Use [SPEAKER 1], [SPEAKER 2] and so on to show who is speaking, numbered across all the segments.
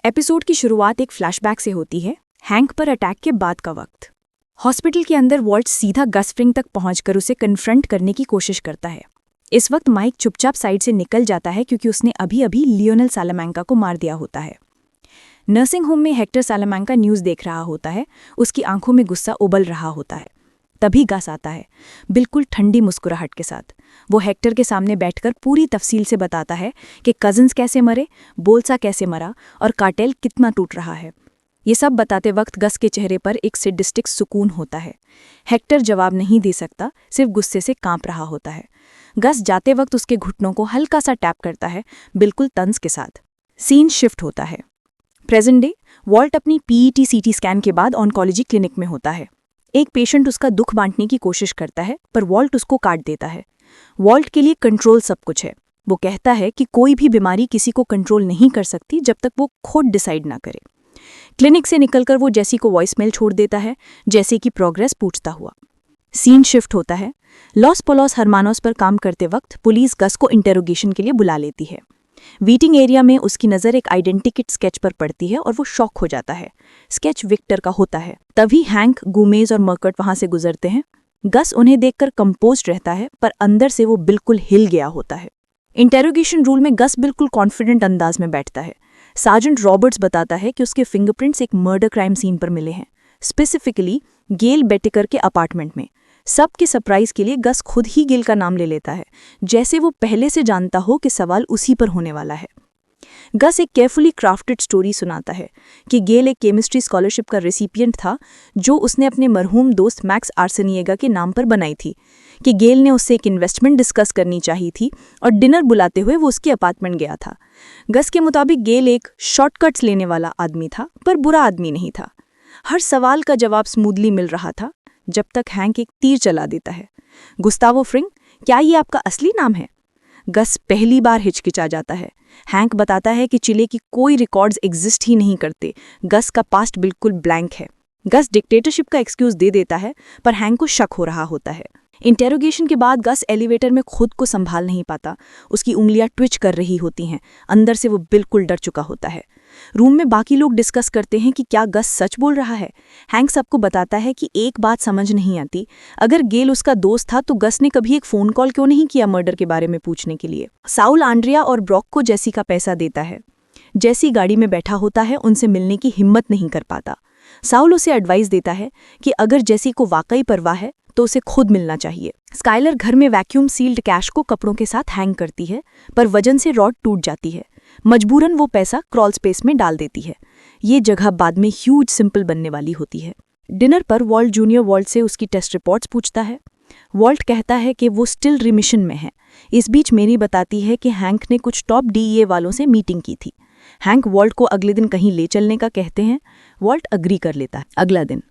[SPEAKER 1] Episode की शुरुआत एक फ्लैशबैक से होती है, हैंक पर अटैक के बाद का वक्त। हॉस्पिटल के अंदर वॉल्ट सीधा गस फ्रिंग तक पहुंचकर उसे कन्फ्रंट करने की कोशिश करता है। इस वक्त माइक चुपचाप साइड से निकल जाता है क्योंकि उसने अभी अभी लियोनेल सालामैंका को मार दिया होता है। नर्सिंग होम में हेक्टर सालामैंका न्यूज़ देख रहा होता है, उसकी आंखों में गुस्सा उबल रहा होता है। तभी गस आता है, बिल्कुल ठंडी मुस्कुराहट के साथ। वो हेक्टर के सामने बैठकर पूरी तफसील से बताता है कि कजिन्स कैसे मरे, बोल्सा कैसे मरा और कार्टेल कितना टूट रहा है। ये सब बताते वक्त गस के चेहरे पर एक सैडिस्टिक सुकून होता है। हेक्टर जवाब नहीं दे सकता, सिर्फ गुस्से से कांप रहा होता है। गस जाते वक्त उसके घुटनों को हल्का सा टैप करता है, बिल्कुल तंज के साथ। सीन शिफ्ट होता है। प्रेजेंट डे, वॉल्ट अपनी PET CT स्कैन के बाद ऑन्कोलॉजी क्लिनिक में होता है। एक पेशेंट उसका दुख बांटने की कोशिश करता है, पर वॉल्ट उसको काट देता है। वॉल्ट के लिए कंट्रोल सब कुछ है। वो कहता है कि कोई भी बीमारी किसी को कंट्रोल नहीं कर सकती जब तक वो खुद डिसाइड ना करे। क्लिनिक से निकलकर वो जेसी को वॉइसमेल छोड़ देता है, जेसी की प्रोग्रेस पूछता हुआ। सीन शिफ्ट होता है। लॉस पोलोस हरमानोस पर काम करते वक्त पुलिस गस को इंटेरोगेशन के लिए बुला लेती है। वेटिंग एरिया में उसकी नज़र एक आइडेंटिकिट स्केच पर पड़ती है और वो शॉक हो जाता है। स्केच विक्टर का होता है। तभी हैंक, गुमेज और मर्कट वहां से गुजरते हैं। गस उन्हें देखकर कंपोज्ड रहता है, पर अंदर से वो बिल्कुल हिल गया होता है। इंटेरोगेशन रूम में गस बिल्कुल कॉन्फिडेंट अंदाज में बैठता है। सार्जेंट रॉबर्ट्स बताता है कि उसके फिंगरप्रिंट्स एक मर्डर क्राइम सीन पर मिले हैं, स्पेसिफिकली गेल बेटिकर के अपार्टमेंट में। सबके सरप्राइज के लिए गस खुद ही गेल का नाम ले लेता है, जैसे वो पहले से जानता हो कि सवाल उसी पर होने वाला है। गस एक केयरफुली क्राफ्टेड स्टोरी सुनाता है कि गेल एक केमिस्ट्री स्कॉलरशिप का रेसिपिएंट था, जो उसने अपने मरहूम दोस्त मैक्स आर्सेनिएगा के नाम पर बनाई थी। कि गेल ने उससे एक इन्वेस्टमेंट डिस्कस करनी चाहिए थी और डिनर बुलाते हुए वो उसके अपार्टमेंट गया था। गस के मुताबिक गेल एक शॉर्टकट्स लेने वाला आदमी था, पर बुरा आदमी नहीं था। हर सवाल का जवाब स्मूथली मिल रहा था, जब तक हैंक एक तीर चला देता है। गुस्तावो फ्रिंग, क्या ये आपका असली नाम है? गस पहली बार हिचकिचा जाता है। हैंक बताता है कि चिले की कोई रिकॉर्ड्स एग्जिस्ट ही नहीं करते। गस का पास्ट बिल्कुल ब्लैंक है। गस डिक्टेटरशिप का एक्सक्यूज दे देता है, पर हैंक को शक हो रहा होता है। इंटेरोगेशन के बाद गस एलिवेटर में खुद को संभाल नहीं पाता। उसकी उंगलियां ट्विच कर रही होती हैं। अंदर से वो बिल्कुल डर चुका होता है। रूम में बाकी लोग डिस्कस करते हैं कि क्या गस सच बोल रहा है। हैंक सबको बताता है कि एक बात समझ नहीं आती, अगर गेल उसका दोस्त था तो गस ने कभी एक फ़ोन कॉल क्यों नहीं किया मर्डर के बारे में पूछने के लिए। साउल आंड्रिया और ब्रॉक को जेसी का पैसा देता है। जेसी गाड़ी में बैठा होता है, उनसे मिलने की हिम्मत नहीं कर पाता। साउल उसे एडवाइस देता है कि अगर जेसी को वाकई परवाह है तो उसे खुद मिलना चाहिए। स्काइलर घर में वैक्यूम सील्ड कैश को कपड़ों के साथ हैंग करती है, पर वजन से रॉड टूट जाती है। मजबूरन वो पैसा क्रॉल स्पेस में डाल देती है। ये जगह बाद में ह्यूज सिंपल बनने वाली होती है। डिनर पर वॉल्ट जूनियर वॉल्ट से उसकी टेस्ट रिपोर्ट्स पूछता है। वॉल्ट कहता है कि वो स्टिल रिमिशन में है। इस बीच मेरी बताती है कि हैंक ने कुछ टॉप DEA वालों से मीटिंग की थी। हैंक वॉल्ट को अगले दिन कहीं ले चलने का कहते हैं। वॉल्ट अग्री कर लेता है। अगला दिन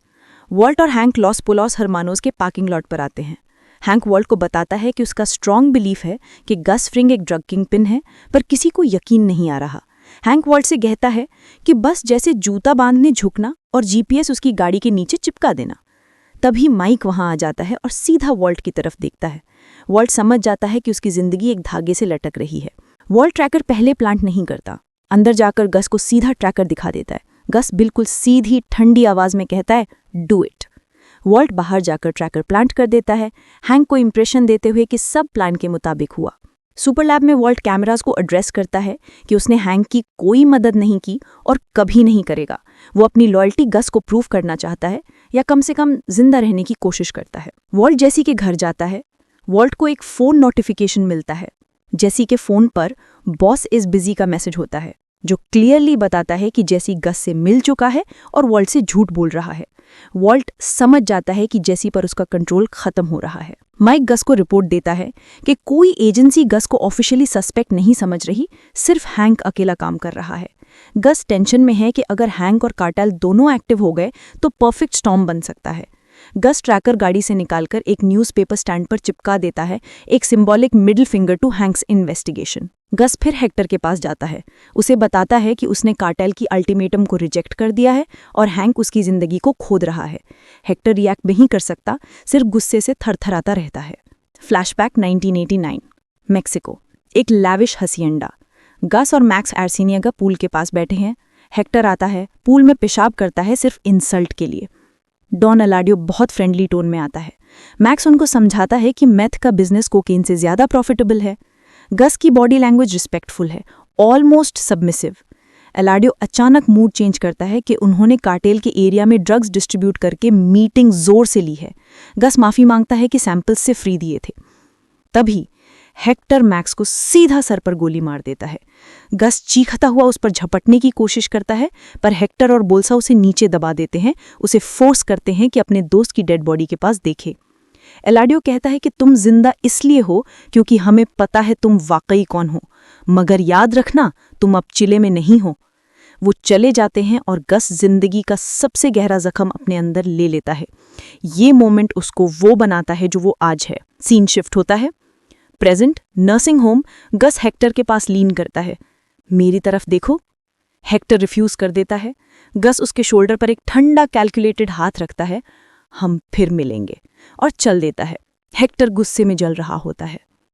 [SPEAKER 1] वॉल्ट और हैंक लॉस पोलोस हरमानोस के पार्किंग लॉट पर आते हैं। हैंक वॉल्ट को बताता है कि उसका स्ट्रॉन्ग बिलीफ है कि गस फ्रिंग एक ड्रग किंग पिन है, पर किसी को यकीन नहीं आ रहा। हैंक वॉल्ट से कहता है कि बस जैसे जूता बांधने झुकना और GPS उसकी गाड़ी के नीचे चिपका देना। तभी माइक वहां आ जाता है और सीधा वॉल्ट की तरफ देखता है। वॉल्ट समझ जाता है कि उसकी जिंदगी एक धागे से लटक रही है। वॉल्ट ट्रैकर पहले प्लांट नहीं करता। अंदर जाकर गस को सीधा ट्रैकर दिखा देता है। गस बिल्कुल सीधी ठंडी आवाज में कहता है, डू इट। वॉल्ट बाहर जाकर ट्रैकर प्लांट कर देता है, हैंक को इंप्रेशन देते हुए कि सब प्लान के मुताबिक हुआ। सुपरलैब में वॉल्ट कैमरास को एड्रेस करता है कि उसने हैंक की कोई मदद नहीं की और कभी नहीं करेगा। वो अपनी लॉयल्टी गस को प्रूव करना चाहता है, या कम से कम जिंदा रहने की कोशिश करता है। वॉल्ट जेसी के घर जाता है। वॉल्ट को एक फ़ोन नोटिफिकेशन मिलता है। जेसी के फ़ोन पर बॉस इज बिजी का मैसेज होता है, जो क्लियरली बताता है कि जेसी गस से मिल चुका है और वॉल्ट से झूठ बोल रहा है। वॉल्ट समझ जाता है कि जेसी पर उसका कंट्रोल खत्म हो रहा है। माइक गस को रिपोर्ट देता है कि कोई एजेंसी गस को ऑफिशियली सस्पेक्ट नहीं समझ रही, सिर्फ हैंक अकेला काम कर रहा है। गस टेंशन में है कि अगर हैंक और कार्टेल दोनों एक्टिव हो गए तो परफेक्ट स्टॉर्म बन सकता है। गस ट्रैकर गाड़ी से निकालकर एक न्यूज़पेपर स्टैंड पर चिपका देता है, एक symbolic middle finger to Hank's investigation. Gus फिर हेक्टर के पास जाता है। उसे बताता है कि उसने कार्टेल की अल्टीमेटम को रिजेक्ट कर दिया है और हैंक उसकी जिंदगी को खोद रहा है। हेक्टर रिएक्ट नहीं कर सकता, सिर्फ गुस्से से थरथराता रहता है। Flashback 1989, Mexico. एक लैविश हसींडा। गस और मैक्स आर्सेनिएगा पूल के पास बैठे हैं। हेक्टर आता है, पूल में पेशाब करता है सिर्फ इंसल्ट के लिए। डॉन एलाडियो बहुत फ्रेंडली टोन में आता है। मैक्स उनको समझाता है कि मेथ का बिजनेस कोकेन से ज़्यादा प्रॉफिटेबल है। गस की बॉडी लैंग्वेज रिस्पेक्टफुल है, ऑलमोस्ट सबमिसिव। एलाडियो अचानक मूड चेंज करता है कि उन्होंने कार्टेल के एरिया में ड्रग्स डिस्ट्रीब्यूट करके मीटिंग जोर से ली है। गस माफ़ी मांगता है कि सैंपल्स से फ्री दिए थे। तभी हेक्टर मैक्स को सीधा सर पर गोली मार देता है। गस चीखता हुआ उस पर झपटने की कोशिश करता है, पर हेक्टर और बोल्सा उसे नीचे दबा देते हैं, उसे फोर्स करते हैं कि अपने दोस्त की डेड बॉडी के पास देखे। एलाडियो कहता है कि तुम जिंदा इसलिए हो क्योंकि हमें पता है तुम वाकई कौन हो, मगर याद रखना तुम अब चिले में नहीं हो। वो चले जाते हैं और गस जिंदगी का सबसे गहरा जख्म अपने अंदर ले लेता है। ये मोमेंट उसको वो बनाता है जो वो आज है। सीन शिफ्ट होता है। Present nursing home. Gus Hector के पास लीन करता है। मेरी तरफ देखो। हेक्टर रिफ्यूज कर देता है। गस उसके शोल्डर पर एक ठंडा कैलकुलेटेड हाथ रखता है। हम फिर मिलेंगे, और चल देता है। हेक्टर गुस्से में जल रहा होता है।